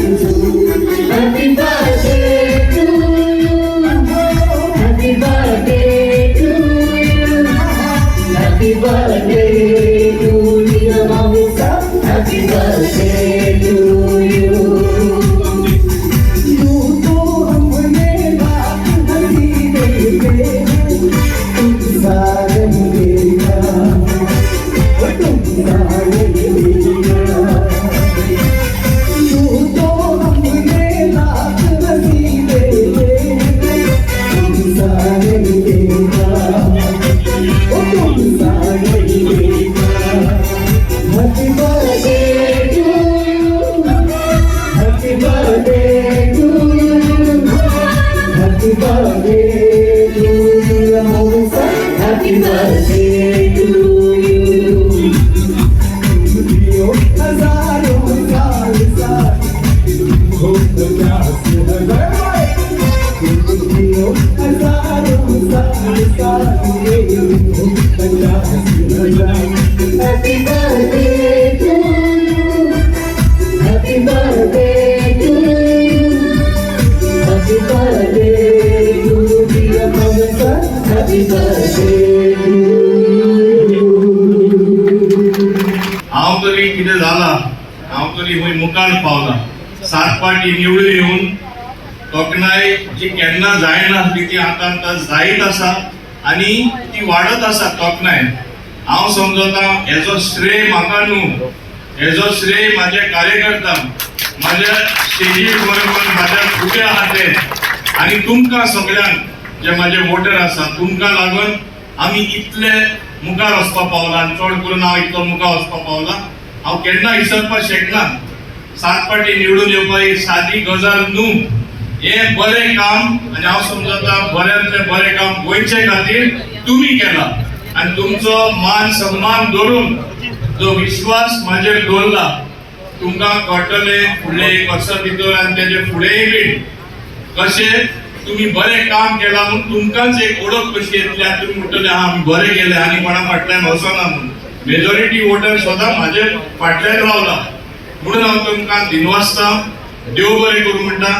Happy birthday to you. Happy birthday to you. Happy birthday to dear Mamita. Happy birthday to you. You तो हमने बात नहीं देते, तुम सारे मेरा, तुम सारे मेरा। You तो हमने बात नहीं देते, तुम सारे मेरा, तुम सारे मेरा। Happy birthday to you. Happy birthday to you. Happy birthday to you. Happy birthday to you. जियो हजारों साल खूब प्यास है। जियो हजारों साल खूब प्यास है। Happy birthday to you. Happy birthday to you. Happy birthday to dear Mamita. Happy birthday to you. हांव तरी कितें जाला, हांव तरी खंय मुखार पावला। 7 पाटी निवडून येवन तोखणाय जी केन्ना जायनासली ती आतां जायत आसा आनी ती वाडत आसा तोखणाय। हांव समजता हेजो श्रेय म्हाका न्हू, हेजो श्रेय म्हाज्या कार्यकर्त्यांक, म्हाज्या स्टेजीर बरोबर म्हाज्या फुडे आहा ते आनी तुमकां सगळ्यांक जे म्हाजे वोटर आसा तुमकां लागून आमी इतले मुखार वचपा पावला आनी चड करून हांव इतलो मुखार वचपा पावला। हांव केन्ना विसरपाक शकना 7 पाटी निवडून येवपाक ही सादी गजाल न्हू। हे बरें काम आनी हांव समजता बऱ्यांतले बरें काम गोंयचे खातीर तुमी केलां आनी तुमचो मान सन्मान दवरून जो विश्वास म्हाजेर दवरला तुमकां कळटले फुडले 1 वर्सा भितर आनी तेजे फुडेंय बीन कशें तुम्ही बरें काम केलां म्हणून तुमकांच एक ओळख कशी येतली आनी तुमी म्हणटले हा आमी बरें केलें आनी कोणा फाटल्यान वचना म्हणून। मेजॉरिटी वोटर सदां म्हाजे फाटल्यान रावला म्हणून हांव तुमकां दिनवासता देव बरें करूं म्हणटा।